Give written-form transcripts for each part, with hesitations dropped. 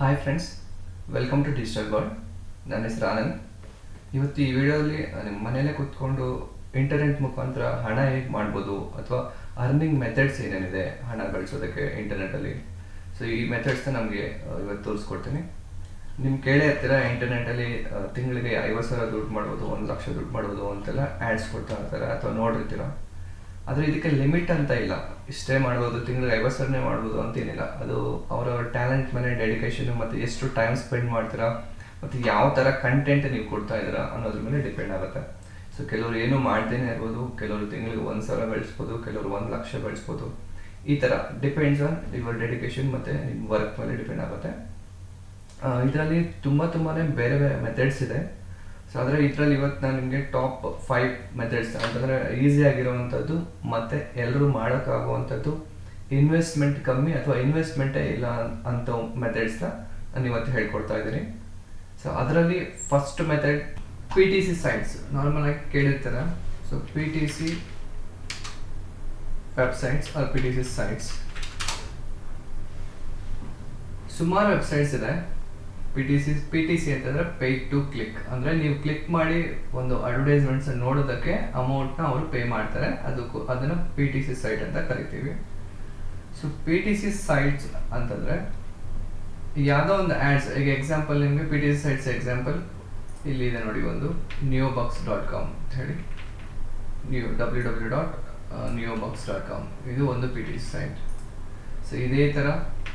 Hi friends, welcome to digital world. ನನ್ನ ಹೆಸರು ಆನಂದ್. ಇವತ್ತು ಈ ವಿಡಿಯೋದಲ್ಲಿ ನಿಮ್ಮ ಮನೆಯಲ್ಲೇ ಕೂತ್ಕೊಂಡು ಇಂಟರ್ನೆಟ್ ಮುಖಾಂತರ ಹಣ ಹೇಗೆ ಮಾಡ್ಬೋದು ಅಥವಾ ಅರ್ನಿಂಗ್ ಮೆಥಡ್ಸ್ ಏನೇನಿದೆ ಹಣ ಗಳಿಸೋದಕ್ಕೆ ಇಂಟರ್ನೆಟಲ್ಲಿ. ಸೊ ಈ ಮೆಥಡ್ಸ್ನ ನಮಗೆ ಇವತ್ತು ತೋರಿಸ್ಕೊಡ್ತೀನಿ. ನಿಮ್ಮ ಕೇಳೇ ಇರ್ತೀರ, ಇಂಟರ್ನೆಟಲ್ಲಿ ತಿಂಗಳಿಗೆ 50,000 ದುಡ್ಡು ಮಾಡ್ಬೋದು, 1,00,000 ದುಡ್ಡು ಮಾಡ್ಬೋದು ಅಂತೆಲ್ಲ ಆ್ಯಡ್ಸ್ ಕೊಡ್ತಾ ಇರ್ತಾರೆ ಅಥವಾ ನೋಡಿರ್ತೀರ. ಆದರೆ ಇದಕ್ಕೆ ಲಿಮಿಟ್ ಅಂತ ಇಲ್ಲ. ಇಷ್ಟೇ ಮಾಡ್ಬೋದು, ತಿಂಗಳಿಗೆ 50,000 ಮಾಡ್ಬೋದು ಅಂತೇನಿಲ್ಲ. ಅದು ಅವರವರ ಟ್ಯಾಲೆಂಟ್ ಮೇಲೆ, ಡೆಡಿಕೇಶನ್ ಮತ್ತು ಎಷ್ಟು ಟೈಮ್ ಸ್ಪೆಂಡ್ ಮಾಡ್ತೀರಾ ಮತ್ತು ಯಾವ ಥರ ಕಂಟೆಂಟ್ ನೀವು ಕೊಡ್ತಾ ಇದ್ದೀರಾ ಅನ್ನೋದ್ರ ಮೇಲೆ ಡಿಪೆಂಡ್ ಆಗುತ್ತೆ. ಸೊ ಕೆಲವರು ಏನು ಮಾಡ್ದೇನೆ ಇರ್ಬೋದು, ಕೆಲವರು ತಿಂಗಳಿಗೆ 1,000 ಗಳಿಸ್ಬೋದು, ಕೆಲವರು 1,00,000 ಗಳಿಸ್ಬೋದು. ಈ ಥರ ಡಿಪೆಂಡ್ಸ್ ಆನ್ ಯುವರ್ ಡೆಡಿಕೇಶನ್ ಮತ್ತು ನಿಮ್ಮ ವರ್ಕ್ ಮೇಲೆ ಡಿಪೆಂಡ್ ಆಗುತ್ತೆ. ಇದರಲ್ಲಿ ತುಂಬಾ ಬೇರೆ ಬೇರೆ ಮೆಥಡ್ಸ್ ಇದೆ. ಸೊ ಆದರೆ ಇದರಲ್ಲಿ ಇವತ್ತು ನಾನು ನಿಮಗೆ ಟಾಪ್ 5 ಮೆಥಡ್ಸ್ ಅಂತಂದರೆ ಈಸಿ ಆಗಿರುವಂಥದ್ದು ಮತ್ತು ಎಲ್ಲರೂ ಮಾಡೋಕ್ಕಾಗುವಂಥದ್ದು, ಇನ್ವೆಸ್ಟ್ಮೆಂಟ್ ಕಮ್ಮಿ ಅಥವಾ ಇನ್ವೆಸ್ಟ್ಮೆಂಟೇ ಇಲ್ಲ ಅಂತ ಮೆಥಡ್ಸ್ನ ನಾನು ಇವತ್ತು ಹೇಳ್ಕೊಡ್ತಾ ಇದ್ದೀನಿ. ಸೊ ಅದರಲ್ಲಿ first method PTC sites. Normal ಆಗಿ ಕೇಳಿರ್ತಾರೆ. So PTC websites or PTC sites. ಸುಮಾರು ವೆಬ್ಸೈಟ್ಸ್ ಇದೆ. PTC ಅಂತಂದರೆ ಪೇ ಟು ಕ್ಲಿಕ್, ಅಂದರೆ ನೀವು ಕ್ಲಿಕ್ ಮಾಡಿ ಒಂದು ಅಡ್ವರ್ಟೈಸ್ಮೆಂಟ್ಸ್ ನೋಡೋದಕ್ಕೆ ಅಮೌಂಟ್ನ ಅವರು ಪೇ ಮಾಡ್ತಾರೆ. ಅದನ್ನು PTC ಸೈಟ್ ಅಂತ ಕರಿತೀವಿ. ಸೊ PTC ಸೈಟ್ಸ್ ಅಂತಂದರೆ ಯಾವುದೋ ಒಂದು ಆ್ಯಡ್ಸ್, ಈಗ ಎಕ್ಸಾಂಪಲ್ ನಿಮಗೆ PTC ಸೈಟ್ಸ್ ಎಕ್ಸಾಂಪಲ್ ಇಲ್ಲಿ ಇದೆ ನೋಡಿ, ಒಂದು neobucks.com ಅಂತ ಹೇಳಿ, www.neobucks.com ಇದು ಒಂದು PTC ಸೈಟ್. ಸೊ ಇದೇ ಥರ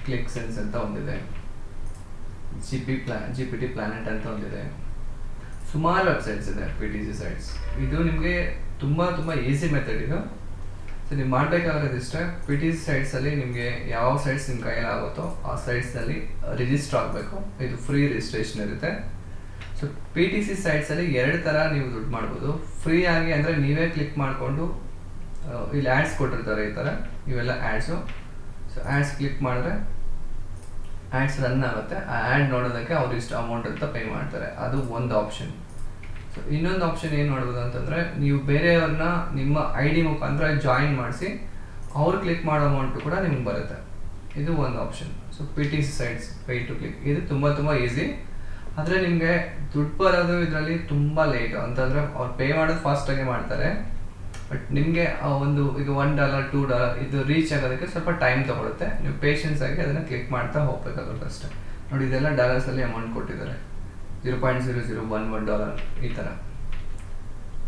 ಕ್ಲಿಕ್ ಸೆನ್ಸ್ ಅಂತ ಒಂದಿದೆ, GPT ಪ್ಲಾನೆಟ್ ಅಂತ ಒಂದಿದೆ. ಸುಮಾರು ವೆಬ್ಸೈಟ್ಸ್ ಇದೆ PTC ಸೈಟ್ಸ್. ಇದು ನಿಮಗೆ ತುಂಬ ಈಸಿ ಮೆಥಡ್ ಇದು. ಸೊ ನೀವು ಮಾಡಬೇಕಾಗಿರೋದು ಇಷ್ಟೇ, PTC ಸೈಟ್ಸಲ್ಲಿ ನಿಮಗೆ ಯಾವ ಸೈಟ್ಸ್ ನಿಮ್ಮ ಕೈಯಲ್ಲಿ ಆಗುತ್ತೋ ಆ ಸೈಟ್ಸ್ನಲ್ಲಿ ರಿಜಿಸ್ಟರ್ ಆಗಬೇಕು. ಇದು ಫ್ರೀ ರಿಜಿಸ್ಟ್ರೇಷನ್ ಇರುತ್ತೆ. ಸೊ PTC ಸೈಟ್ಸಲ್ಲಿ 2 ಥರ ನೀವು ದುಡ್ಡು ಮಾಡ್ಬೋದು. ಫ್ರೀ ಆಗಿ ಅಂದರೆ ನೀವೇ ಕ್ಲಿಕ್ ಮಾಡಿಕೊಂಡು ಇಲ್ಲಿ ಆ್ಯಡ್ಸ್ ಕೊಟ್ಟಿರ್ತಾರೆ, ಈ ಥರ ಇವೆಲ್ಲ ಆ್ಯಡ್ಸು. ಸೊ ಆ್ಯಡ್ಸ್ ಕ್ಲಿಕ್ ಮಾಡಿದ್ರೆ ಆ್ಯಡ್ಸ್ ರನ್ ಆಗುತ್ತೆ. ಆ ಆ್ಯಡ್ ನೋಡೋದಕ್ಕೆ ಅವ್ರು ಇಷ್ಟು ಅಮೌಂಟ್ ಅಂತ ಪೇ ಮಾಡ್ತಾರೆ. ಅದು ಒಂದು ಆಪ್ಷನ್. ಸೊ ಇನ್ನೊಂದು ಆಪ್ಷನ್ ಏನು ಮಾಡ್ಬೋದು ಅಂತಂದರೆ, ನೀವು ಬೇರೆಯವ್ರನ್ನ ನಿಮ್ಮ ID ಮುಖಾಂತರ ಜಾಯಿನ್ ಮಾಡಿಸಿ ಅವ್ರು ಕ್ಲಿಕ್ ಮಾಡೋ ಅಮೌಂಟು ಕೂಡ ನಿಮ್ಗೆ ಬರುತ್ತೆ. ಇದು ಒಂದು option. So PTC sites pay to click ಇದು ತುಂಬ ಈಸಿ. ಆದರೆ ನಿಮಗೆ ದುಡ್ಡು ಬರೋದು ಇದರಲ್ಲಿ ತುಂಬ ಲೇಟ್. ಅಂತಂದರೆ ಅವ್ರು ಪೇ ಮಾಡೋದು ಫಾಸ್ಟಾಗಿ ಮಾಡ್ತಾರೆ, ಬಟ್ ನಿಮಗೆ ಒಂದು ಈಗ $1 $2 ಇದು ರೀಚ್ ಆಗೋದಕ್ಕೆ ಸ್ವಲ್ಪ ಟೈಮ್ ತೊಗೊಳುತ್ತೆ. ನೀವು ಪೇಷನ್ಸ್ ಆಗಿ ಅದನ್ನು ಕ್ಲಿಕ್ ಮಾಡ್ತಾ ಹೋಗ್ಬೇಕಾಗುತ್ತೆ ಅಷ್ಟೇ. ನೋಡಿ, ಇದೆಲ್ಲ ಡಾಲರ್ಸಲ್ಲಿ ಅಮೌಂಟ್ ಕೊಟ್ಟಿದ್ದಾರೆ, $0.0011 ಈ ಥರ.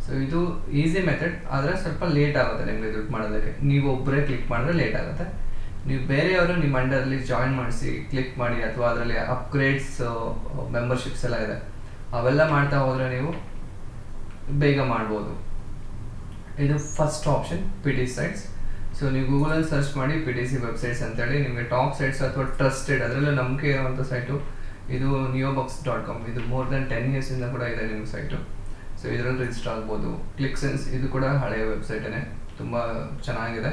ಸೊ ಇದು ಈಸಿ ಮೆಥಡ್, ಆದರೆ ಸ್ವಲ್ಪ ಲೇಟ್ ಆಗುತ್ತೆ ನಿಮಗೆ ದುಡ್ಡು ಮಾಡೋದಕ್ಕೆ. ನೀವು ಒಬ್ಬರೇ ಕ್ಲಿಕ್ ಮಾಡಿದ್ರೆ ಲೇಟ್ ಆಗುತ್ತೆ. ನೀವು ಬೇರೆಯವರು ನಿಮ್ಮ ಅಂಡರಲ್ಲಿ ಜಾಯಿನ್ ಮಾಡಿಸಿ ಕ್ಲಿಕ್ ಮಾಡಿ, ಅಥವಾ ಅದರಲ್ಲಿ ಅಪ್ಗ್ರೇಡ್ಸ್ ಮೆಂಬರ್ಶಿಪ್ಸ್ ಎಲ್ಲ ಇದೆ, ಅವೆಲ್ಲ ಮಾಡ್ತಾ ಹೋದರೆ ನೀವು ಬೇಗ ಮಾಡ್ಬೋದು. ಇದು first option PTC sites. So ನೀವು ಗೂಗಲಲ್ಲಿ ಸರ್ಚ್ ಮಾಡಿ PTC ವೆಬ್ಸೈಟ್ಸ್ ಅಂತೇಳಿ, ನಿಮಗೆ ಟಾಪ್ ಸೈಟ್ಸ್ ಅಥವಾ ಟ್ರಸ್ಟೆಡ್ ಅದರಲ್ಲೂ ನಂಬಿಕೆ ಇರುವಂಥ ಸೈಟು ಇದು neobucks.com. ಇದು ಮೋರ್ ದೆನ್ 10 ಇಯರ್ಸಿಂದ ಕೂಡ ಇದೆ ನಿಮ್ಮ ಸೈಟು. ಸೊ ಇದರಲ್ಲಿ ರಿಜಿಸ್ಟರ್ ಆಗ್ಬೋದು. ಕ್ಲಿಕ್ ಸೆನ್ಸ್ ಇದು ಕೂಡ ಹಳೆಯ ವೆಬ್ಸೈಟೇ, ತುಂಬ ಚೆನ್ನಾಗಿದೆ.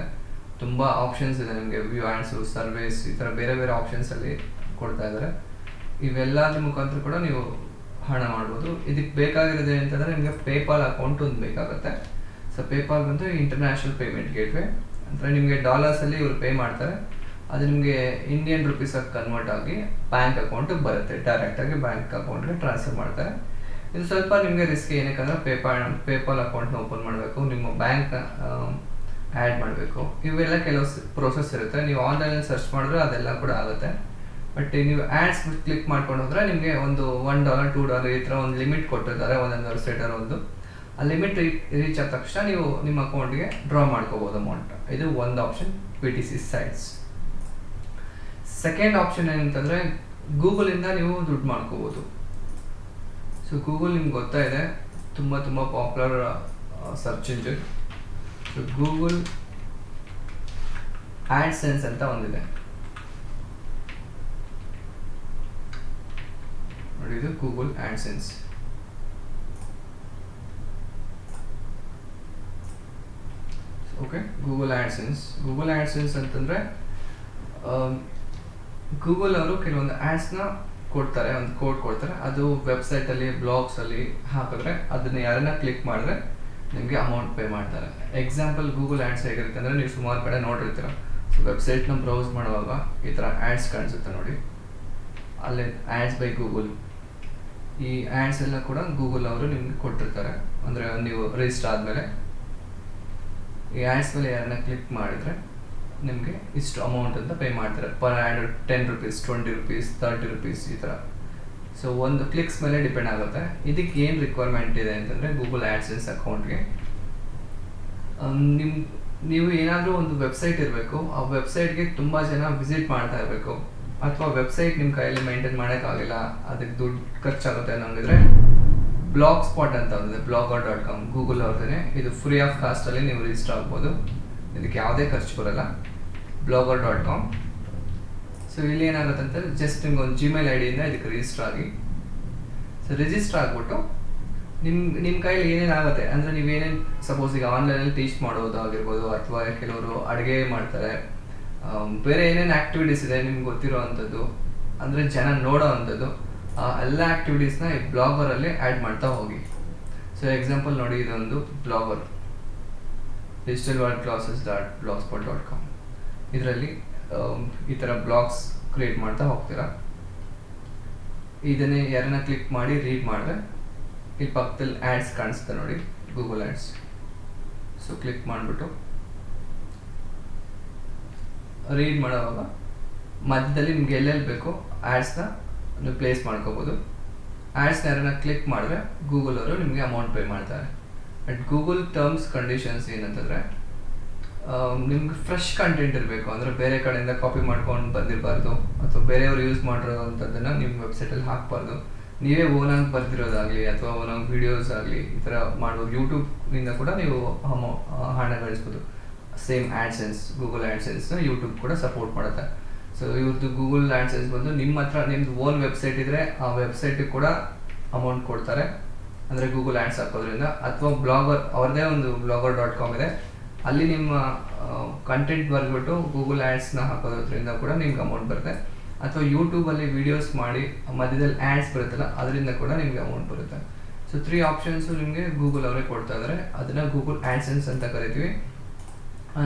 ತುಂಬ ಆಪ್ಷನ್ಸ್ ಇದೆ ನಿಮಗೆ, ವ್ಯೂ ಆ್ಯಡ್ಸು, ಸರ್ವೇಸ್, ಈ ಥರ ಬೇರೆ ಬೇರೆ ಆಪ್ಷನ್ಸಲ್ಲಿ ಕೊಡ್ತಾ ಇದ್ದಾರೆ. ಇವೆಲ್ಲದ್ರ ಮುಖಾಂತರ ಕೂಡ ನೀವು ಹಣ ಮಾಡ್ಬೋದು. ಇದಕ್ಕೆ ಬೇಕಾಗಿರೋದು ಅಂತಂದರೆ ನಿಮಗೆ ಪೇಪಾಲ್ ಅಕೌಂಟ್ ಒಂದು ಬೇಕಾಗುತ್ತೆ. ಸೊ ಪೇಪಾಲ್ ಬಂದು ಇಂಟರ್ನ್ಯಾಷನಲ್ ಪೇಮೆಂಟ್ ಗೇಟ್ವೇ, ಅಂದರೆ ನಿಮಗೆ ಡಾಲರ್ಸಲ್ಲಿ ಇವರು ಪೇ ಮಾಡ್ತಾರೆ, ಅದು ನಿಮಗೆ ಇಂಡಿಯನ್ ರುಪೀಸಾಗಿ ಕನ್ವರ್ಟ್ ಆಗಿ ಬ್ಯಾಂಕ್ ಅಕೌಂಟಿಗೆ ಬರುತ್ತೆ. ಡೈರೆಕ್ಟಾಗಿ ಬ್ಯಾಂಕ್ ಅಕೌಂಟ್ಗೆ ಟ್ರಾನ್ಸ್ಫರ್ ಮಾಡ್ತಾರೆ. ಇದು ಸ್ವಲ್ಪ ನಿಮಗೆ ರಿಸ್ಕ್, ಏನಕ್ಕಂದ್ರೆ ಪೇಪಾಲ್ ಅಕೌಂಟ್ನ ಓಪನ್ ಮಾಡಬೇಕು, ನಿಮ್ಮ ಬ್ಯಾಂಕ್ನ ಆ್ಯಡ್ ಮಾಡಬೇಕು, ಇವೆಲ್ಲ ಕೆಲವು ಪ್ರೋಸೆಸ್ ಇರುತ್ತೆ. ನೀವು ಆನ್ಲೈನಲ್ಲಿ ಸರ್ಚ್ ಮಾಡಿದ್ರೆ ಅದೆಲ್ಲ ಕೂಡ ಆಗುತ್ತೆ. ಬಟ್ ನೀವು ಆ್ಯಡ್ಸ್ ಕ್ಲಿಕ್ ಮಾಡ್ಕೊಂಡು ಹೋದರೆ ನಿಮಗೆ ಒಂದು $1 $2 ಈ ಥರ ಒಂದು ಲಿಮಿಟ್ ಕೊಟ್ಟಿರ್ತಾರೆ ಒಂದೊಂದು ವೆಬ್ಸೈಟಲ್ಲಿ ಒಂದು. ಆ ಲಿಮಿಟ್ ರೀಚ್ ಆದ ತಕ್ಷಣ ನೀವು ನಿಮ್ಮ ಅಕೌಂಟ್ಗೆ ಡ್ರಾ ಮಾಡ್ಕೋಬೋದು ಅಮೌಂಟ್. ಇದು ಒಂದು option PTC sites. Second option ಏನಂತಂದರೆ, ಗೂಗಲಿಂದ ನೀವು ದುಡ್ಡು ಮಾಡ್ಕೋಬೋದು. ಸೊ ಗೂಗಲ್ ನಿಮ್ಗೆ ಗೊತ್ತಾ ಇದೆ, ತುಂಬ popular search engine. So Google AdSense ಅಂತ ಒಂದಿದೆ ನೋಡಿ, ಇದು Google AdSense. Okay, Google AdSense ಅಂತಂದರೆ ಗೂಗಲ್ ಅವರು ಕೆಲವೊಂದು ಆ್ಯಡ್ಸ್ನ ಕೊಡ್ತಾರೆ, ಒಂದು ಕೋಡ್ ಕೊಡ್ತಾರೆ. ಅದು ವೆಬ್ಸೈಟಲ್ಲಿ, ಬ್ಲಾಗ್ಸಲ್ಲಿ ಹಾಕಿದ್ರೆ ಅದನ್ನು ಯಾರನ್ನ ಕ್ಲಿಕ್ ಮಾಡಿದ್ರೆ ನಿಮಗೆ ಅಮೌಂಟ್ ಪೇ ಮಾಡ್ತಾರೆ. ಎಕ್ಸಾಂಪಲ್ ಗೂಗಲ್ ಆ್ಯಡ್ಸ್ ಹೇಗಿರುತ್ತೆ ಅಂದರೆ, ನೀವು ಸುಮಾರು ಕಡೆ ನೋಡಿರ್ತೀರ. ಸೊ ವೆಬ್ಸೈಟ್ನ ಬ್ರೌಸ್ ಮಾಡುವಾಗ ಈ ಥರ ಆ್ಯಡ್ಸ್ ಕಾಣಿಸುತ್ತೆ ನೋಡಿ. ಅಲ್ಲೇ ಆ್ಯಡ್ಸ್ ಬೈ ಗೂಗಲ್, ಈ ಆ್ಯಡ್ಸ್ ಎಲ್ಲ ಕೂಡ ಗೂಗಲ್ ಅವರು ನಿಮಗೆ ಕೊಟ್ಟಿರ್ತಾರೆ. ಅಂದರೆ ನೀವು ರಿಜಿಸ್ಟರ್ ಆದಮೇಲೆ ಈ ಆ್ಯಡ್ಸ್ ಮೇಲೆ ಯಾರನ್ನ ಕ್ಲಿಕ್ ಮಾಡಿದರೆ ನಿಮಗೆ ಇಷ್ಟು ಅಮೌಂಟ್ ಅಂತ ಪೇ ಮಾಡ್ತಾರೆ. Per add 10 rupees, 20 rupees, 30 rupees ಈ ಥರ. ಸೊ ಒಂದು ಕ್ಲಿಕ್ಸ್ ಮೇಲೆ ಡಿಪೆಂಡ್ ಆಗುತ್ತೆ. ಇದಕ್ಕೆ ಏನು ರಿಕ್ವೈರ್ಮೆಂಟ್ ಇದೆ ಅಂತಂದರೆ ಗೂಗಲ್ ಆ್ಯಡ್ಸೆನ್ಸ್ ಅಕೌಂಟ್ಗೆ ನೀವು ಏನಾದರೂ ಒಂದು ವೆಬ್ಸೈಟ್ ಇರಬೇಕು, ಆ ವೆಬ್ಸೈಟ್ಗೆ ತುಂಬ ಜನ ವಿಸಿಟ್ ಮಾಡ್ತಾ ಇರಬೇಕು, ಅಥವಾ ವೆಬ್ಸೈಟ್ ನಿಮ್ಮ ಕೈಯಲ್ಲಿ ಮೇಂಟೈನ್ ಮಾಡೋಕ್ಕಾಗಿಲ್ಲ, ಅದಕ್ಕೆ ದುಡ್ಡು ಖರ್ಚಾಗುತ್ತೆ ಅನ್ನೋಂಗಿದ್ರೆ ಬ್ಲಾಗ್ ಸ್ಪಾಟ್ ಅಂತ ಒಂದಿದೆ, blogger.com, ಗೂಗಲ್ ಅವ್ರದ್ದೇ. ಇದು ಫ್ರೀ ಆಫ್ ಕಾಸ್ಟಲ್ಲಿ ನೀವು ರಿಜಿಸ್ಟರ್ ಆಗ್ಬೋದು, ಇದಕ್ಕೆ ಯಾವುದೇ ಖರ್ಚು ಬರೋಲ್ಲ. blogger.com. ಸೊ ಇಲ್ಲಿ ಏನಾಗುತ್ತೆ ಅಂತಂದರೆ ಜಸ್ಟ್ ನಿಮ್ಗೆ ಒಂದು ಜಿಮೇಲ್ ಐಡಿಯಿಂದ ಇದಕ್ಕೆ ರಿಜಿಸ್ಟರ್ ಆಗಿ. ಸೊ ರಿಜಿಸ್ಟರ್ ಆಗಿಬಿಟ್ಟು ನಿಮ್ಮ ಕೈಯಲ್ಲಿ ಏನೇನಾಗುತ್ತೆ ಅಂದರೆ ನೀವೇನೇನು ಸಪೋಸ್ ಈಗ ಆನ್ಲೈನಲ್ಲಿ ಟೀಚ್ ಮಾಡೋದು ಆಗಿರ್ಬೋದು, ಅಥವಾ ಕೆಲವರು ಅಡುಗೆ ಮಾಡ್ತಾರೆ, ಬೇರೆ ಏನೇನು ಆ್ಯಕ್ಟಿವಿಟೀಸ್ ಇದೆ ನಿಮ್ಗೆ ಗೊತ್ತಿರೋ ಅಂಥದ್ದು, ಅಂದರೆ ಜನ ನೋಡೋ ಅಂಥದ್ದು, ಎಲ್ಲ ಆ್ಯಕ್ಟಿವಿಟೀಸ್ನ ಈ ಬ್ಲಾಗರಲ್ಲಿ ಆ್ಯಡ್ ಮಾಡ್ತಾ ಹೋಗಿ. ಸೊ ಎಕ್ಸಾಂಪಲ್ ನೋಡಿ, ಇದೊಂದು ಬ್ಲಾಗರ್ digitalworldclasses.blogspot.com. ಇದರಲ್ಲಿ ಈ ಥರ ಬ್ಲಾಗ್ಸ್ ಕ್ರಿಯೇಟ್ ಮಾಡ್ತಾ ಹೋಗ್ತೀರಾ. ಇದನ್ನೇ ಯಾರನ್ನ ಕ್ಲಿಕ್ ಮಾಡಿ ರೀಡ್ ಮಾಡಿದ್ರೆ ಇಲ್ಲಿ ಪಕ್ಕದಲ್ಲಿ ಆ್ಯಡ್ಸ್ ಕಾಣಿಸುತ್ತೆ ನೋಡಿ, ಗೂಗಲ್ ಆ್ಯಡ್ಸ್. ಸೊ ಕ್ಲಿಕ್ ಮಾಡಿಬಿಟ್ಟು ರೀಡ್ ಮಾಡೋವಾಗ ಮಧ್ಯದಲ್ಲಿ ನಿಮ್ಗೆ ಎಲ್ಲೆಲ್ಲಿ ಬೇಕು ಆ್ಯಡ್ಸ್ನ ನೀವು ಪ್ಲೇಸ್ ಮಾಡ್ಕೋಬೋದು. ಆ್ಯಡ್ಸ್ನ ಯಾರನ್ನ ಕ್ಲಿಕ್ ಮಾಡಿದ್ರೆ ಗೂಗಲ್ ಅವರು ನಿಮಗೆ ಅಮೌಂಟ್ ಪೇ ಮಾಡ್ತಾರೆ. ಬಟ್ ಗೂಗಲ್ ಟರ್ಮ್ಸ್ ಕಂಡೀಷನ್ಸ್ ಏನಂತಂದರೆ ನಿಮ್ಗೆ ಫ್ರೆಶ್ ಕಂಟೆಂಟ್ ಇರಬೇಕು, ಅಂದರೆ ಬೇರೆ ಕಡೆಯಿಂದ ಕಾಪಿ ಮಾಡ್ಕೊಂಡು ಬಂದಿರಬಾರ್ದು, ಅಥವಾ ಬೇರೆಯವರು ಯೂಸ್ ಮಾಡಿರೋವಂಥದ್ದನ್ನು ನಿಮ್ಮ ವೆಬ್ಸೈಟಲ್ಲಿ ಹಾಕಬಾರ್ದು. ನೀವೇ ಓನಾಗಿ ಬರ್ತಿರೋದಾಗಲಿ ಅಥವಾ ಓನಾಗಿ ವೀಡಿಯೋಸ್ ಆಗಲಿ ಈ ಥರ ಮಾಡ್ಬೋದು. ಯೂಟ್ಯೂಬ್ನಿಂದ ಕೂಡ ನೀವು ಹಣ ಗಳಿಸ್ಬೋದು. ಸೇಮ್ ಆ್ಯಡ್ಸೆನ್ಸ್, ಗೂಗಲ್ ಆ್ಯಡ್ಸೆನ್ಸ್ನ ಯೂಟ್ಯೂಬ್ ಕೂಡ ಸಪೋರ್ಟ್ ಮಾಡುತ್ತೆ. ಸೊ ಇವ್ರದ್ದು ಗೂಗಲ್ ಆ್ಯಡ್ಸೆನ್ಸ್ ಬಂದು ನಿಮ್ಮ ಹತ್ರ ನಿಮ್ಮದು ಓನ್ ವೆಬ್ಸೈಟ್ ಇದ್ದರೆ ಆ ವೆಬ್ಸೈಟಿಗೆ ಕೂಡ ಅಮೌಂಟ್ ಕೊಡ್ತಾರೆ, ಅಂದರೆ ಗೂಗಲ್ ಆ್ಯಡ್ಸ್ ಹಾಕೋದ್ರಿಂದ. ಅಥವಾ ಬ್ಲಾಗರ್ ಅವ್ರದ್ದೇ ಒಂದು blogger.com ಇದೆ, ಅಲ್ಲಿ ನಿಮ್ಮ ಕಂಟೆಂಟ್ ಬರೆದ್ಬಿಟ್ಟು ಗೂಗಲ್ ಆ್ಯಡ್ಸ್ನ ಹಾಕೋದ್ರಿಂದ ಕೂಡ ನಿಮ್ಗೆ ಅಮೌಂಟ್ ಬರುತ್ತೆ. ಅಥವಾ ಯೂಟ್ಯೂಬಲ್ಲಿ ವೀಡಿಯೋಸ್ ಮಾಡಿ ಮಧ್ಯದಲ್ಲಿ ಆ್ಯಡ್ಸ್ ಬರುತ್ತಲ್ಲ, ಅದರಿಂದ ಕೂಡ ನಿಮಗೆ ಅಮೌಂಟ್ ಬರುತ್ತೆ. ಸೊ 3 ಆಪ್ಷನ್ಸು ನಿಮಗೆ ಗೂಗಲ್ ಅವರೇ ಕೊಡ್ತಾ ಇದ್ದಾರೆ. ಅದನ್ನು ಗೂಗಲ್ ಆ್ಯಡ್ಸೆನ್ಸ್ ಅಂತ ಕರಿತೀವಿ.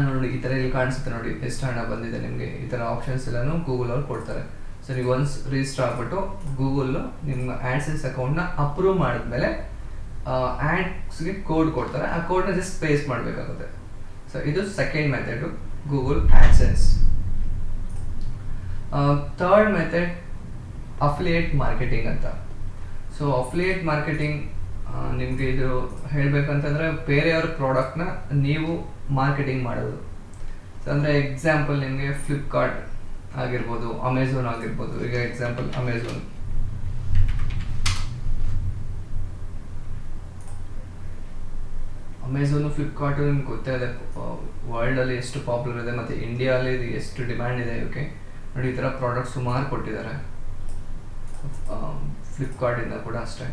ನೋಡಿ ಈ ಥರ ಇಲ್ಲಿ ಕಾಣಿಸುತ್ತೆ ನೋಡಿ, ಎಷ್ಟು ಹಣ ಬಂದಿದೆ ನಿಮಗೆ. ಈ ಥರ ಆಪ್ಷನ್ಸ್ ಎಲ್ಲನೂ ಗೂಗಲ್ ಅವ್ರು ಕೊಡ್ತಾರೆ. ಸೊ ನೀವು ಒನ್ಸ್ ರಿಜಿಸ್ಟರ್ ಆಗಿಬಿಟ್ಟು ಗೂಗಲ್ಲು ನಿಮ್ಮ ಆ್ಯಡ್ಸೆನ್ಸ್ ಅಕೌಂಟ್ನ ಅಪ್ರೂವ್ ಮಾಡಿದ್ಮೇಲೆ ಆ್ಯಡ್ಸ್ಗೆ ಕೋಡ್ ಕೊಡ್ತಾರೆ. ಆ ಕೋಡ್ನ ಜಸ್ಟ್ ಪೇಸ್ಟ್ ಮಾಡಬೇಕಾಗುತ್ತೆ. ಸೊ ಇದು second method, Google AdSense. Third method affiliate marketing ಅಂತ. ಸೊ ಅಫಿಲಿಯೇಟ್ ಮಾರ್ಕೆಟಿಂಗ್ ನಿಮಗೆ ಇದು ಹೇಳಬೇಕಂತಂದರೆ ಬೇರೆಯವ್ರ ಪ್ರಾಡಕ್ಟ್ನ ನೀವು ಮಾರ್ಕೆಟಿಂಗ್ ಮಾಡೋದು. ಸೊ ಅಂದರೆ ಎಕ್ಸಾಂಪಲ್ ನಿಮಗೆ ಫ್ಲಿಪ್ಕಾರ್ಟ್ ಆಗಿರ್ಬೋದು, ಅಮೆಝಾನ್ ಆಗಿರ್ಬೋದು. ಈಗ ಎಕ್ಸಾಂಪಲ್ ಅಮೆಝಾನು ಫ್ಲಿಪ್ಕಾರ್ಟು ನಿಮ್ಗೆ ಗೊತ್ತೇ ಇದೆ, ವರ್ಲ್ಡಲ್ಲಿ ಎಷ್ಟು ಪಾಪ್ಯುಲರ್ ಇದೆ, ಮತ್ತು ಇಂಡಿಯಾದಲ್ಲಿ ಇದು ಎಷ್ಟು ಡಿಮ್ಯಾಂಡ್ ಇದೆ ಇವಕ್ಕೆ. ನೋಡಿ ಈ ಥರ ಪ್ರಾಡಕ್ಟ್ ಸುಮಾರು ಕೊಟ್ಟಿದ್ದಾರೆ. ಫ್ಲಿಪ್ಕಾರ್ಟಿಂದ ಕೂಡ ಅಷ್ಟೇ.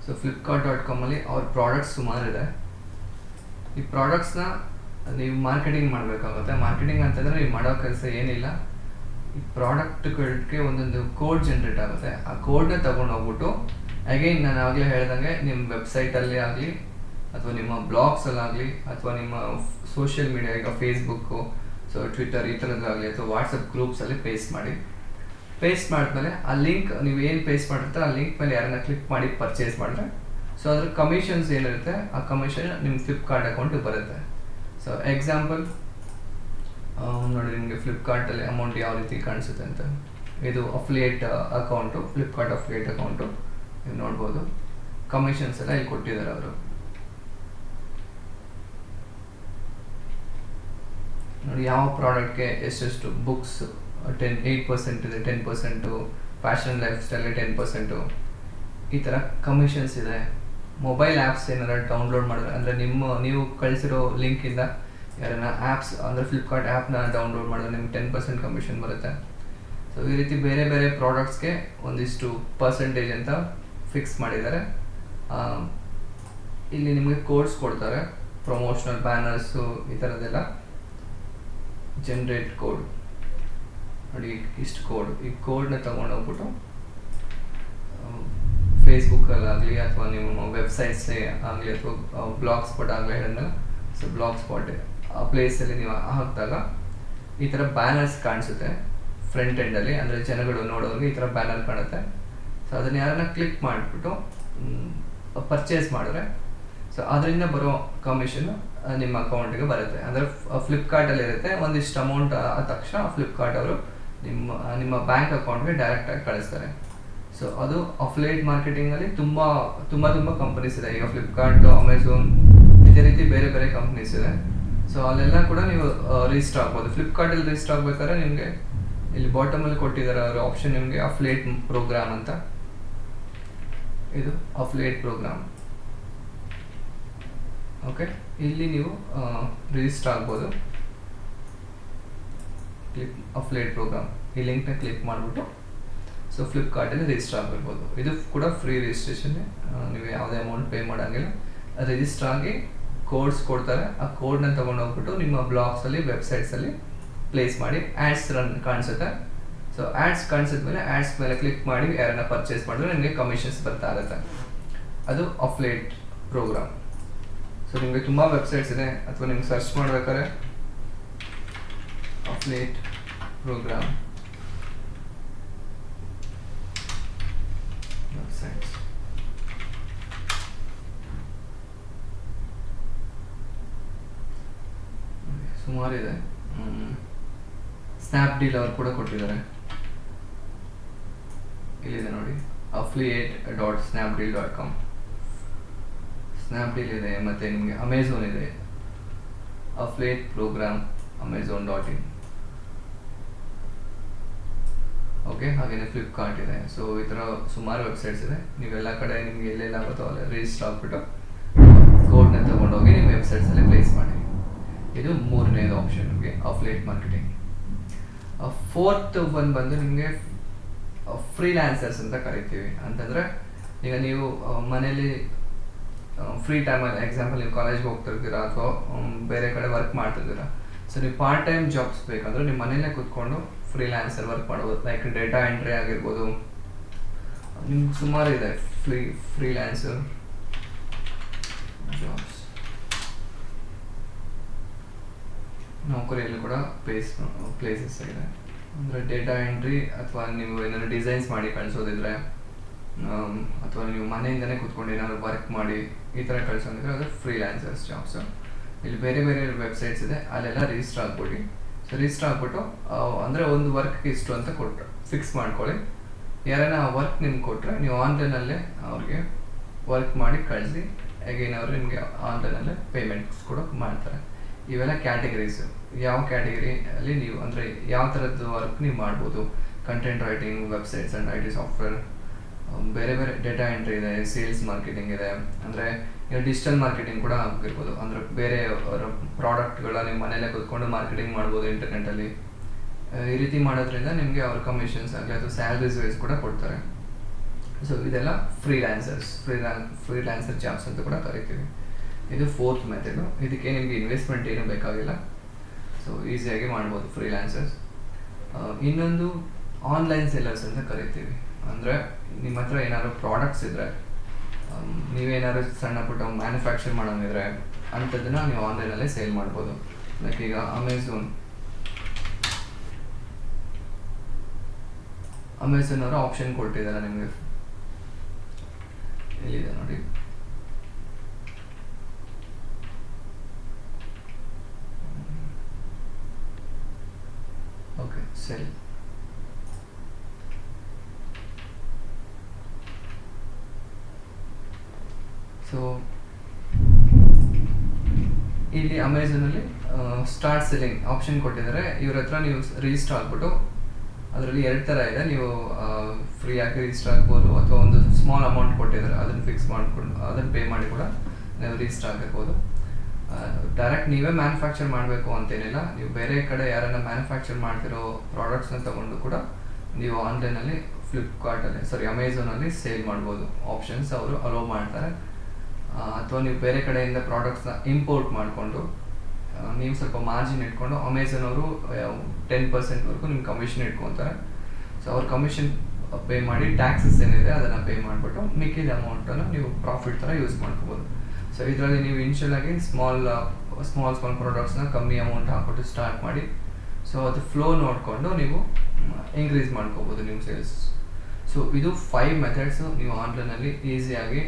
ಸೊ flipkart.com ಅಲ್ಲಿ ಅವ್ರ ಪ್ರಾಡಕ್ಟ್ಸ್ ಸುಮಾರಿದೆ. ಈ ಪ್ರಾಡಕ್ಟ್ಸ್ನ ನೀವು ಮಾರ್ಕೆಟಿಂಗ್ ಮಾಡಬೇಕಾಗುತ್ತೆ. ಮಾರ್ಕೆಟಿಂಗ್ ಅಂತಂದರೆ ನೀವು ಮಾಡೋ ಕೆಲಸ ಏನಿಲ್ಲ, ಈ ಪ್ರಾಡಕ್ಟ್ಗಳಿಗೆ ಒಂದೊಂದು ಕೋಡ್ ಜನ್ರೇಟ್ ಆಗುತ್ತೆ. ಆ ಕೋಡ್ನ ತೊಗೊಂಡೋಗ್ಬಿಟ್ಟು ಅಗೈನ್ ನಾನು ಆಗಲೇ ಹೇಳ್ದಂಗೆ ನಿಮ್ಮ ವೆಬ್ಸೈಟಲ್ಲಿ ಆಗಲಿ, ಅಥವಾ ನಿಮ್ಮ ಬ್ಲಾಗ್ಸಲ್ಲಾಗಲಿ, ಅಥವಾ ನಿಮ್ಮ ಸೋಷಿಯಲ್ ಮೀಡಿಯಾ ಈಗ ಫೇಸ್ಬುಕ್ಕು, ಸೊ ಟ್ವಿಟರ್ ಈ ಥರದ್ದಾಗಲಿ, ಅಥವಾ ವಾಟ್ಸಪ್ ಗ್ರೂಪ್ಸಲ್ಲಿ ಪೇಸ್ಟ್ ಮಾಡಿ. ಪೇಸ್ಟ್ ಮಾಡಿದ್ಮೇಲೆ ಆ ಲಿಂಕ್ ನೀವು ಏನು ಪೇಸ್ಟ್ ಮಾಡಿರ್ತಾರೆ ಆ ಲಿಂಕ್ ಮೇಲೆ ಯಾರನ್ನ ಕ್ಲಿಕ್ ಮಾಡಿ ಪರ್ಚೇಸ್ ಮಾಡಿದ್ರೆ, ಸೊ ಅದ್ರ ಕಮಿಷನ್ಸ್ ಏನಿರುತ್ತೆ ಆ ಕಮಿಷನ್ ನಿಮ್ಮ ಫ್ಲಿಪ್ಕಾರ್ಟ್ ಅಕೌಂಟಿಗೆ ಬರುತ್ತೆ. ಸೊ ಎಕ್ಸಾಂಪಲ್ ನೋಡಿ, ನಿಮಗೆ ಫ್ಲಿಪ್ಕಾರ್ಟಲ್ಲಿ ಅಮೌಂಟ್ ಯಾವ ರೀತಿ ಕಾಣಿಸುತ್ತೆ ಅಂತ. ಇದು affiliate account, Flipkart affiliate account. ನೀವು ನೋಡ್ಬೋದು ಕಮಿಷನ್ಸ್ ಎಲ್ಲ ಇಲ್ಲಿ ಕೊಟ್ಟಿದ್ದಾರೆ ಅವರು. ನೋಡಿ ಯಾವ ಪ್ರಾಡಕ್ಟ್ಗೆ ಎಷ್ಟೆಷ್ಟು ಬುಕ್ಸ್ 8% ಇದೆ, 10%, ಫ್ಯಾಷನ್ ಲೈಫ್ ಸ್ಟೈಲ್ 10%, ಈ ಥರ ಕಮಿಷನ್ಸ್ ಇದೆ. ಮೊಬೈಲ್ ಆ್ಯಪ್ಸ್ ಏನಾರ ಡೌನ್ಲೋಡ್ ಮಾಡಿದ್ರೆ, ಅಂದರೆ ನೀವು ಕಳಿಸಿರೋ ಲಿಂಕಿಂದ ಯಾರನ್ನ ಆ್ಯಪ್ಸ್ ಅಂದರೆ ಫ್ಲಿಪ್ಕಾರ್ಟ್ ಆ್ಯಪ್ನ ಡೌನ್ಲೋಡ್ ಮಾಡಿದ್ರೆ ನಿಮ್ಗೆ 10% ಕಮಿಷನ್ ಬರುತ್ತೆ. ಸೊ ಈ ರೀತಿ ಬೇರೆ ಬೇರೆ ಪ್ರಾಡಕ್ಟ್ಸ್ಗೆ ಒಂದಿಷ್ಟು ಪರ್ಸೆಂಟೇಜ್ ಅಂತ ಫಿಕ್ಸ್ ಮಾಡಿದ್ದಾರೆ. ಇಲ್ಲಿ ನಿಮಗೆ ಕೋಡ್ಸ್ ಕೊಡ್ತಾರೆ, ಪ್ರಮೋಷನಲ್ ಬ್ಯಾನರ್ಸು ಈ ಥರದ್ದೆಲ್ಲ. ಜನರೇಟ್ ಕೋಡ್ ನೋಡಿ, ಇಷ್ಟು ಕೋಡ್, ಈ ಕೋಡ್ನ ತೊಗೊಂಡೋಗ್ಬಿಟ್ಟು ಫೇಸ್ಬುಕ್ಕಲ್ಲಾಗಲಿ ಅಥವಾ ನಿಮ್ಮ ವೆಬ್ಸೈಟ್ಸೇ ಆಗಲಿ ಅಥವಾ ಬ್ಲಾಗ್ ಸ್ಪಾಟ್ ಆಗಲಿ ಹೇಳಿದ್ಮೇಲೆ, ಸೊ ಬ್ಲಾಗ್ ಸ್ಪಾಟ್ ಆ ಪ್ಲೇಸಲ್ಲಿ ನೀವು ಹಾಕಿದಾಗ ಈ ಥರ ಬ್ಯಾನರ್ಸ್ ಕಾಣಿಸುತ್ತೆ ಫ್ರಂಟ್ ಎಂಡಲ್ಲಿ, ಅಂದರೆ ಜನಗಳು ನೋಡೋರಿಗೆ ಈ ಥರ ಬ್ಯಾನರ್ ಕಾಣುತ್ತೆ. ಸೊ ಅದನ್ನು ಯಾರನ್ನ ಕ್ಲಿಕ್ ಮಾಡಿಬಿಟ್ಟು ಪರ್ಚೇಸ್ ಮಾಡಿದ್ರೆ, ಸೊ ಅದರಿಂದ ಬರೋ ಕಮಿಷನ್ ನಿಮ್ಮ ಅಕೌಂಟಿಗೆ ಬರುತ್ತೆ. ಅಂದರೆ ಫ್ಲಿಪ್ಕಾರ್ಟಲ್ಲಿ ಇರುತ್ತೆ, ಒಂದಿಷ್ಟು ಅಮೌಂಟ್ ಆದ ತಕ್ಷಣ ಫ್ಲಿಪ್ಕಾರ್ಟ್ ಅವರು ನಿಮ್ಮ ಬ್ಯಾಂಕ್ ಅಕೌಂಟ್ಗೆ ಡೈರೆಕ್ಟಾಗಿ ಕಳಿಸ್ತಾರೆ. ಸೊ ಅದು ಅಫಿಲಿಯೇಟ್ ಮಾರ್ಕೆಟಿಂಗಲ್ಲಿ ತುಂಬ ತುಂಬ ತುಂಬ ಕಂಪನೀಸ್ ಇದೆ. ಈಗ ಫ್ಲಿಪ್ಕಾರ್ಟ್, ಅಮೆಝಾನ್, ಇದೇ ರೀತಿ ಬೇರೆ ಬೇರೆ ಕಂಪ್ನೀಸ್ ಇದೆ. ಸೊ ಅಲ್ಲೆಲ್ಲ ಕೂಡ ನೀವು ರಿಜಿಸ್ಟರ್ ಆಗ್ಬೋದು. ಫ್ಲಿಪ್ಕಾರ್ಟಲ್ಲಿ ರಿಜಿಸ್ಟರ್ ಆಗ್ಬೇಕಾದ್ರೆ ನಿಮಗೆ ಇಲ್ಲಿ ಬಾಟಮಲ್ಲಿ ಕೊಟ್ಟಿದ್ದಾರೆ ಅವರು ಆಪ್ಷನ್, ನಿಮಗೆ ಅಫಿಲಿಯೇಟ್ ಪ್ರೋಗ್ರಾಮ್ ಅಂತ. ಇದು ಅಫಿಲಿಯೇಟ್ ಪ್ರೋಗ್ರಾಮ್. ಓಕೆ, ಇಲ್ಲಿ ನೀವು ರಿಜಿಸ್ಟರ್ ಆಗ್ಬೋದು. ಅಫಿಲಿಯೇಟ್ ಪ್ರೋಗ್ರಾಮ್ ಈ ಲಿಂಕ್ನ ಕ್ಲಿಕ್ ಮಾಡಿಬಿಟ್ಟು ಸೊ ಫ್ಲಿಪ್ಕಾರ್ಟಲ್ಲಿ ರಿಜಿಸ್ಟರ್ ಆಗಿರ್ಬೋದು. ಇದು ಕೂಡ ಫ್ರೀ ರಿಜಿಸ್ಟ್ರೇಷನ್, ನೀವು ಯಾವುದೇ ಅಮೌಂಟ್ ಪೇ ಮಾಡೋಂಗಿಲ್ಲ. ರಿಜಿಸ್ಟರ್ ಆಗಿ ಕೋಡ್ಸ್ ಕೊಡ್ತಾರೆ, ಆ ಕೋಡ್ನ ತೊಗೊಂಡೋಗ್ಬಿಟ್ಟು ನಿಮ್ಮ ಬ್ಲಾಗ್ಸಲ್ಲಿ, ವೆಬ್ಸೈಟ್ಸಲ್ಲಿ ಪ್ಲೇಸ್ ಮಾಡಿ ಆ್ಯಡ್ಸ್ ರನ್ ಕಾಣಿಸುತ್ತೆ. ಸೊ ಆ್ಯಡ್ಸ್ ಕಾಣಿಸಿದ್ಮೇಲೆ ಆ್ಯಡ್ಸ್ ಮೇಲೆ ಕ್ಲಿಕ್ ಮಾಡಿ ಯಾರನ್ನ ಪರ್ಚೇಸ್ ಮಾಡಿದ್ರೆ ನಿಮಗೆ ಕಮಿಷನ್ಸ್ ಬರ್ತಾ ಇರುತ್ತೆ. ಅದು ಅಫಿಲಿಯೇಟ್ ಪ್ರೋಗ್ರಾಮ್. ಸೊ ನಿಮಗೆ ತುಂಬ ವೆಬ್ಸೈಟ್ಸ್ ಇದೆ, ಅಥವಾ ನಿಮ್ಗೆ ಸರ್ಚ್ ಮಾಡ್ಬೇಕಾದ್ರೆ ಅಫಿಲಿಯೇಟ್ ಪ್ರೋಗ್ರಾಮ್ ವೆಬ್ಸೈಟ್ಸ್ ಸುಮಾರಿದೆ. ಸ್ನ್ಯಾಪ್ಡೀಲ್ ಅವರು ಕೂಡ ಕೊಟ್ಟಿದ್ದಾರೆ, ಇಲ್ಲಿದೆ ನೋಡಿ, affiliate.snapdeal.com. ಸ್ನ್ಯಾಪ್ಡೀಲ್ ಇದೆ, ಮತ್ತು ನಿಮಗೆ ಅಮೆಝಾನ್ ಇದೆ, ಅಫಿಲಿಯೇಟ್ ಪ್ರೋಗ್ರಾಮ್ amazon.in. ಓಕೆ, ಹಾಗೆಯೇ ಫ್ಲಿಪ್ಕಾರ್ಟ್ ಇದೆ. ಸೊ ಈ ಥರ ಸುಮಾರು ವೆಬ್ಸೈಟ್ಸ್ ಇದೆ. ನೀವೆಲ್ಲ ಕಡೆ ನಿಮ್ಗೆ ಎಲ್ಲೆಲ್ಲ ಆಗುತ್ತೋ ಅಲ್ಲ ರಿಜಿಸ್ಟರ್ ಆಗಿಬಿಟ್ಟು ಕೋಡ್ನ ತೊಗೊಂಡೋಗಿ ನಿಮ್ಮ ವೆಬ್ಸೈಟ್ಸಲ್ಲಿ ಪ್ಲೇಸ್ ಮಾಡಿ. ಇದು ಮೂರನೇದು ಆಪ್ಷನ್ ನಿಮಗೆ ಅಫಿಲಿಯೇಟ್ ಮಾರ್ಕೆಟಿಂಗ್. ಫೋರ್ತ್ ಒನ್ ಬಂದು ನಿಮಗೆ ಫ್ರೀಲ್ಯಾನ್ಸರ್ಸ್ ಅಂತ ಕರಿತೀವಿ. ಅಂತಂದರೆ ಈಗ ನೀವು ಮನೇಲಿ ಫ್ರೀ ಟೈಮಲ್ಲಿ, ಎಕ್ಸಾಂಪಲ್ ನೀವು ಕಾಲೇಜ್ಗೆ ಹೋಗ್ತಿರ್ತೀರಾ ಅಥವಾ ಬೇರೆ ಕಡೆ ವರ್ಕ್ ಮಾಡ್ತಿರ್ತೀರಾ. ಸೊ ನೀವು ಪಾರ್ಟ್ ಟೈಮ್ ಜಾಬ್ಸ್ ಬೇಕಂದ್ರೆ ನಿಮ್ಮ ಮನೇಲೇ ಕೂತ್ಕೊಂಡು ಫ್ರೀಲ್ಯಾನ್ಸರ್ ವರ್ಕ್ ಮಾಡ್ಬೋದು. ಲೈಕ್ ಡೇಟಾ ಎಂಟ್ರಿ ಆಗಿರ್ಬೋದು, ನಿಮ್ಗೆ ಸುಮಾರು ಇದೆ ಫ್ರೀಲ್ಯಾನ್ಸರ್ ಜಾಬ್ಸ್. ನೌಕರಿಯಲ್ಲಿ ಕೂಡ ಪ್ಲೇಸಸ್ ಇದೆ. ಅಂದರೆ ಡೇಟಾ ಎಂಟ್ರಿ, ಅಥವಾ ನೀವು ಏನಾದ್ರು ಡಿಸೈನ್ಸ್ ಮಾಡಿ ಕಳಿಸೋದಿದ್ರೆ, ಅಥವಾ ನೀವು ಮನೆಯಿಂದನೇ ಕೂತ್ಕೊಂಡು ಏನಾದ್ರು ವರ್ಕ್ ಮಾಡಿ ಈ ಥರ ಕಳ್ಸೋದಿದ್ರೆ ಅದು ಫ್ರೀಲ್ಯಾನ್ಸರ್ಸ್ ಜಾಬ್ಸು. ಇಲ್ಲಿ ಬೇರೆ ಬೇರೆ ವೆಬ್ಸೈಟ್ಸ್ ಇದೆ, ಅಲ್ಲೆಲ್ಲ ರಿಜಿಸ್ಟರ್ ಆಗ್ಬಿಡಿ. ಸೊ ರಿಜಿಸ್ಟರ್ ಆಗ್ಬಿಟ್ಟು ಅಂದರೆ ಒಂದು ವರ್ಕ್ಗೆ ಇಷ್ಟು ಅಂತ ಕೊಟ್ಟು ಫಿಕ್ಸ್ ಮಾಡ್ಕೊಳ್ಳಿ. ಯಾರನ್ನ ಆ ವರ್ಕ್ ನಿಮ್ಗೆ ಕೊಟ್ಟರೆ ನೀವು ಆನ್ಲೈನಲ್ಲೇ ಅವ್ರಿಗೆ ವರ್ಕ್ ಮಾಡಿ ಕಳಿಸಿ, ಅಗೈನ್ ಅವರು ನಿಮಗೆ ಆನ್ಲೈನಲ್ಲೇ ಪೇಮೆಂಟ್ಸ್ ಕೂಡ ಮಾಡ್ತಾರೆ. ಇವೆಲ್ಲ ಕ್ಯಾಟಗರೀಸು. ಯಾವ ಕ್ಯಾಟಗರಿಯಲ್ಲಿ ನೀವು ಅಂದರೆ ಯಾವ ಥರದ್ದು ವರ್ಕ್ ನೀವು ಮಾಡ್ಬೋದು. Content writing, websites and IT software, ಬೇರೆ ಬೇರೆ ಡೇಟಾ ಎಂಟ್ರಿ ಇದೆ, ಸೇಲ್ಸ್ ಮಾರ್ಕೆಟಿಂಗ್ ಇದೆ. ಅಂದರೆ ಈಗ ಡಿಜಿಟಲ್ ಮಾರ್ಕೆಟಿಂಗ್ ಕೂಡ ಆಗಿರ್ಬೋದು. ಅಂದರೆ ಬೇರೆ ಪ್ರಾಡಕ್ಟ್ಗಳ ನೀವು ಮನೇಲೇ ಕೂತ್ಕೊಂಡು ಮಾರ್ಕೆಟಿಂಗ್ ಮಾಡ್ಬೋದು ಇಂಟರ್ನೆಟ್ಟಲ್ಲಿ. ಈ ರೀತಿ ಮಾಡೋದ್ರಿಂದ ನಿಮಗೆ ಅವ್ರ ಕಮಿಷನ್ಸ್ ಆಗಲಿ ಅಥವಾ ಸ್ಯಾಲ್ರೀಸ್ ವೈಸ್ ಕೂಡ ಕೊಡ್ತಾರೆ. ಸೊ ಇದೆಲ್ಲ ಫ್ರೀಲ್ಯಾನ್ಸರ್ ಜಾಬ್ಸ್ ಅಂತ ಕೂಡ ಕರಿತೀವಿ. ಇದು ಫೋರ್ತ್ ಮೆಥಡು. ಇದಕ್ಕೆ ನಿಮಗೆ ಇನ್ವೆಸ್ಟ್ಮೆಂಟ್ ಏನೂ ಬೇಕಾಗಿಲ್ಲ. ಸೊ ಈಸಿಯಾಗಿ ಮಾಡ್ಬೋದು ಫ್ರೀಲ್ಯಾನ್ಸರ್ಸ್. ಇನ್ನೊಂದು ಆನ್ಲೈನ್ ಸೆಲ್ಲರ್ಸ್ ಅಂತ ಕರಿತೀವಿ. ಅಂದರೆ ನಿಮ್ಮ ಹತ್ರ ಏನಾದ್ರು ಪ್ರಾಡಕ್ಟ್ಸ್ ಇದ್ದರೆ, ನೀವೇನಾದ್ರು ಸಣ್ಣ ಪುಟ್ಟ ಮ್ಯಾನುಫ್ಯಾಕ್ಚರ್ ಮಾಡೋಂಗಿದ್ರೆ ಅಂಥದ್ದನ್ನು ನೀವು ಆನ್ಲೈನಲ್ಲೇ ಸೇಲ್ ಮಾಡ್ಬೋದು. ಲೈಕ್ ಈಗ ಅಮೆಝಾನ್ ಅವರು ಆಪ್ಷನ್ ಕೊಟ್ಟಿದ್ದಾರೆ ನಿಮಗೆ, ಇಲ್ಲಿದೆ ನೋಡಿ. Okay, cell. ಸೊ ಇಲ್ಲಿ ಅಮೆಝಾನಲ್ಲಿ ಸ್ಟಾರ್ಟ್ ಸೆಲ್ಲಿಂಗ್ ಆಪ್ಷನ್ ಕೊಟ್ಟಿದ್ದಾರೆ. ಇವ್ರ ಹತ್ರ ನೀವು ರಿಜಿಸ್ಟರ್ ಆಗ್ಬಿಟ್ಟು, ಅದರಲ್ಲಿ 2 ಥರ ಇದೆ. ನೀವು ಫ್ರೀ ಆಗಿ ರಿಜಿಸ್ಟರ್ ಆಗ್ಬೋದು, ಅಥವಾ ಒಂದು ಸ್ಮಾಲ್ ಅಮೌಂಟ್ ಕೊಟ್ಟಿದ್ದಾರೆ ಅದನ್ನು ಫಿಕ್ಸ್ ಮಾಡಿಕೊಂಡು ಅದನ್ನು ಪೇ ಮಾಡಿ ಕೂಡ ನೀವು ರಿಜಿಸ್ಟರ್ ಆಗಿರ್ಬೋದು. ಡೈರೆಕ್ಟ್ ನೀವೇ ಮ್ಯಾನುಫ್ಯಾಕ್ಚರ್ ಮಾಡಬೇಕು ಅಂತೇನಿಲ್ಲ. ನೀವು ಬೇರೆ ಕಡೆ ಯಾರನ್ನ ಮ್ಯಾನುಫ್ಯಾಕ್ಚರ್ ಮಾಡ್ತಿರೋ ಪ್ರಾಡಕ್ಟ್ಸ್ನ ತೊಗೊಂಡು ಕೂಡ ನೀವು ಆನ್ಲೈನಲ್ಲಿ ಅಮೆಝಾನಲ್ಲಿ ಸೇಲ್ ಮಾಡ್ಬೋದು. ಆಪ್ಷನ್ಸ್ ಅವರು ಅಲೋ ಮಾಡ್ತಾರೆ. ಅಥವಾ ನೀವು ಬೇರೆ ಕಡೆಯಿಂದ ಪ್ರಾಡಕ್ಟ್ಸ್ನ ಇಂಪೋರ್ಟ್ ಮಾಡಿಕೊಂಡು ನೀವು ಸ್ವಲ್ಪ ಮಾರ್ಜಿನ್ ಇಟ್ಕೊಂಡು, ಅಮೆಝಾನ್ ಅವರು 10% ನಿಮ್ಮ ಕಮಿಷನ್ ಇಟ್ಕೊತಾರೆ. ಸೊ ಅವ್ರ ಕಮಿಷನ್ ಪೇ ಮಾಡಿ ಟ್ಯಾಕ್ಸಸ್ ಏನಿದೆ ಅದನ್ನು ಪೇ ಮಾಡಿಬಿಟ್ಟು ಮಿಕ್ಕಿದ ಅಮೌಂಟನ್ನು ನೀವು ಪ್ರಾಫಿಟ್ ಥರ ಯೂಸ್ ಮಾಡ್ಕೋಬೋದು. ಸೊ ಇದರಲ್ಲಿ ನೀವು ಇನಿಷಿಯಲ್ ಆಗಿ ಸ್ಮಾಲ್ ಪ್ರಾಡಕ್ಟ್ಸ್ನ ಕಮ್ಮಿ ಅಮೌಂಟ್ ಹಾಕ್ಬಿಟ್ಟು ಸ್ಟಾರ್ಟ್ ಮಾಡಿ, ಸೊ ಅದು ಫ್ಲೋ ನೋಡಿಕೊಂಡು ನೀವು ಇನ್ಕ್ರೀಸ್ ಮಾಡ್ಕೋಬೋದು ನಿಮ್ಮ ಸೇಲ್ಸ್. ಸೊ ಇದು 5 ಮೆಥಡ್ಸು ನೀವು ಆನ್ಲೈನಲ್ಲಿ ಈಸಿಯಾಗಿ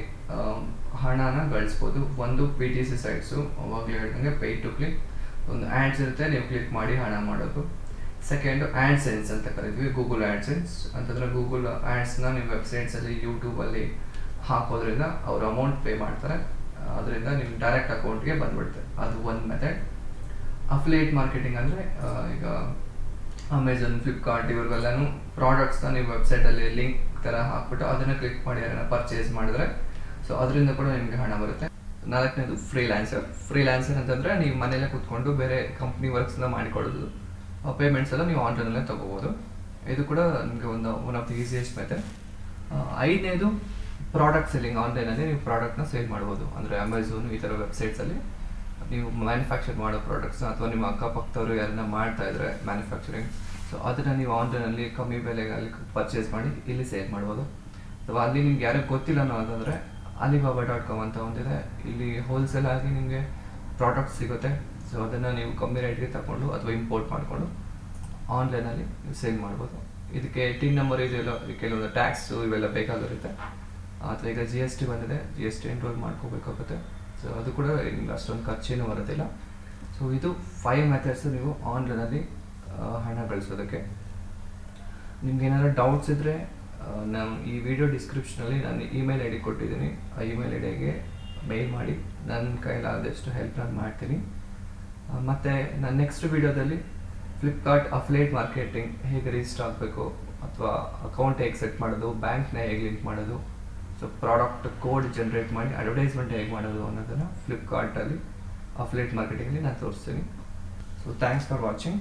ಹಣನ ಗಳಿಸ್ಬೋದು. ಒಂದು PTC ಸೈಟ್ಸು, ಅವಾಗಲೇ ಹೇಳ್ದಂಗೆ ಪೇ ಟು ಕ್ಲಿಕ್, ಒಂದು ಆ್ಯಡ್ಸ್ ಇರುತ್ತೆ, ನೀವು ಕ್ಲಿಕ್ ಮಾಡಿ ಹಣ ಮಾಡೋದು. ಸೆಕೆಂಡು ಆ್ಯಡ್ಸೆನ್ಸ್ ಅಂತ ಕರಿತೀವಿ, ಗೂಗಲ್ ಆ್ಯಡ್ಸೆನ್ಸ್ ಅಂತಂದರೆ ಗೂಗಲ್ ಆ್ಯಡ್ಸ್ನ ನೀವು ವೆಬ್ಸೈಟ್ಸಲ್ಲಿ ಯೂಟ್ಯೂಬಲ್ಲಿ ಹಾಕೋದ್ರಿಂದ ಅವರು ಅಮೌಂಟ್ ಪೇ ಮಾಡ್ತಾರೆ, ಅದರಿಂದ ನಿಮ್ಮ ಡೈರೆಕ್ಟ್ ಅಕೌಂಟ್ಗೆ ಬಂದ್ಬಿಡುತ್ತೆ. ಅದು ಒಂದು ಮೆಥಡ್. ಅಫಿಲಿಯೇಟ್ ಮಾರ್ಕೆಟಿಂಗ್ ಅಂದರೆ ಈಗ ಅಮೆಝಾನ್, ಫ್ಲಿಪ್ಕಾರ್ಟ್ ಇವ್ರಿಗೆಲ್ಲನೂ ಪ್ರಾಡಕ್ಟ್ಸ್ನ ನೀವು ವೆಬ್ಸೈಟಲ್ಲಿ ಲಿಂಕ್ ಥರ ಹಾಕ್ಬಿಟ್ಟು ಅದನ್ನು ಕ್ಲಿಕ್ ಮಾಡಿ ಅದನ್ನು ಪರ್ಚೇಸ್ ಮಾಡಿದ್ರೆ ಸೊ ಅದರಿಂದ ಕೂಡ ನಿಮಗೆ ಹಣ ಬರುತ್ತೆ. 4ನೇದು ಫ್ರೀಲ್ಯಾನ್ಸರ್ ಅಂತಂದರೆ ನೀವು ಮನೆಯಲ್ಲೇ ಕೂತ್ಕೊಂಡು ಬೇರೆ ಕಂಪ್ನಿ ವರ್ಕ್ಸ್ನ ಮಾಡಿಕೊಡೋದು, ಪೇಮೆಂಟ್ಸ್ ಎಲ್ಲ ನೀವು ಆನ್ಲೈನಲ್ಲೇ ತೊಗೋಬೋದು. ಇದು ಕೂಡ ನಿಮಗೆ one of the easiest method. 5ನೇದು ಪ್ರಾಡಕ್ಟ್ ಸೆಲ್ಲಿಂಗ್. ಆನ್ಲೈನಲ್ಲಿ ನೀವು ಪ್ರಾಡಕ್ಟ್ನ ಸೇಲ್ ಮಾಡ್ಬೋದು. ಅಂದರೆ ಅಮೆಝಾನ್ ಈ ಥರ ವೆಬ್ಸೈಟ್ಸಲ್ಲಿ ನೀವು ಮ್ಯಾನುಫ್ಯಾಕ್ಚರ್ ಮಾಡೋ ಪ್ರಾಡಕ್ಟ್ಸ್ನ ಅಥವಾ ನಿಮ್ಮ ಅಕ್ಕಪಕ್ಕದವರು ಯಾರನ್ನ ಮಾಡ್ತಾ ಇದ್ದಾರೆ ಮ್ಯಾನುಫ್ಯಾಕ್ಚರಿಂಗ್, ಸೊ ಅದನ್ನು ನೀವು ಆನ್ಲೈನಲ್ಲಿ ಕಮ್ಮಿ ಬೆಲೆಗೆ ಅಲ್ಲಿ ಪರ್ಚೇಸ್ ಮಾಡಿ ಇಲ್ಲಿ ಸೇಲ್ ಮಾಡ್ಬೋದು. ಅಥವಾ ಅಲ್ಲಿ ನಿಮ್ಗೆ ಯಾರಿಗೆ ಗೊತ್ತಿಲ್ಲ ಅಂತಂದರೆ Alibaba.com ಅಂತ ಒಂದಿದೆ, ಇಲ್ಲಿ ಹೋಲ್ಸೇಲ್ ಆಗಿ ನಿಮಗೆ ಪ್ರಾಡಕ್ಟ್ಸ್ ಸಿಗುತ್ತೆ. ಸೊ ಅದನ್ನು ನೀವು ಕಮ್ಮಿ ರೇಟ್ಗೆ ತಗೊಂಡು ಅಥವಾ ಇಂಪೋರ್ಟ್ ಮಾಡಿಕೊಂಡು ಆನ್ಲೈನಲ್ಲಿ ನೀವು ಸೇಲ್ ಮಾಡ್ಬೋದು. ಇದಕ್ಕೆ ಟಿನ್ ನಂಬರ್ ಇದೆಯಲ್ಲ, ಕೆಲವೊಂದು ಟ್ಯಾಕ್ಸು ಇವೆಲ್ಲ ಬೇಕಾಗಿರುತ್ತೆ. ಅಥವಾ ಈಗ GST ಬಂದಿದೆ, GST ಎನ್ರೋಲ್ ಮಾಡ್ಕೋಬೇಕಾಗುತ್ತೆ. ಸೊ ಅದು ಕೂಡ ನಿಮ್ಗೆ ಅಷ್ಟೊಂದು ಖರ್ಚೇನು ಬರೋದಿಲ್ಲ. ಸೊ ಇದು 5 ಮೆಥಡ್ಸು ನೀವು ಆನ್ಲೈನಲ್ಲಿ ಹಣ ಗಳಿಸೋದಕ್ಕೆ. ನಿಮ್ಗೆ ಏನಾದರೂ ಡೌಟ್ಸ್ ಇದ್ದರೆ ನಾನು ಈ ವಿಡಿಯೋ ಡಿಸ್ಕ್ರಿಪ್ಷನಲ್ಲಿ ನಾನು ಇಮೇಲ್ ID ಕೊಟ್ಟಿದ್ದೀನಿ, ಆ ಇಮೇಲ್ IDಗೆ ಮೇಲ್ ಮಾಡಿ, ನನ್ನ ಕೈಲಾದಷ್ಟು ಹೆಲ್ಪ್ ನಾನು ಮಾಡ್ತೀನಿ. ಮತ್ತು ನಾನು ನೆಕ್ಸ್ಟ್ ವಿಡಿಯೋದಲ್ಲಿ ಫ್ಲಿಪ್ಕಾರ್ಟ್ ಅಫಿಲಿಯೇಟ್ ಮಾರ್ಕೆಟಿಂಗ್ ಹೇಗೆ ರಿಜಿಸ್ಟರ್ ಆಗಬೇಕು, ಅಥವಾ ಅಕೌಂಟ್ ಹೇಗೆ ಸೆಟ್ ಮಾಡೋದು, ಬ್ಯಾಂಕ್ನ ಹೇಗೆ ಲಿಂಕ್ ಮಾಡೋದು, ಸೊ ಪ್ರಾಡಕ್ಟ್ ಕೋಡ್ ಜನ್ರೇಟ್ ಮಾಡಿ ಅಡ್ವರ್ಟೈಸ್ಮೆಂಟ್ ಹೇಗೆ ಮಾಡೋದು ಅನ್ನೋದನ್ನು ಫ್ಲಿಪ್ಕಾರ್ಟಲ್ಲಿ ಅಫಿಲಿಯೇಟ್ ಮಾರ್ಕೆಟಿಂಗಲ್ಲಿ ನಾನು ತೋರಿಸ್ತೀನಿ. So thanks for watching.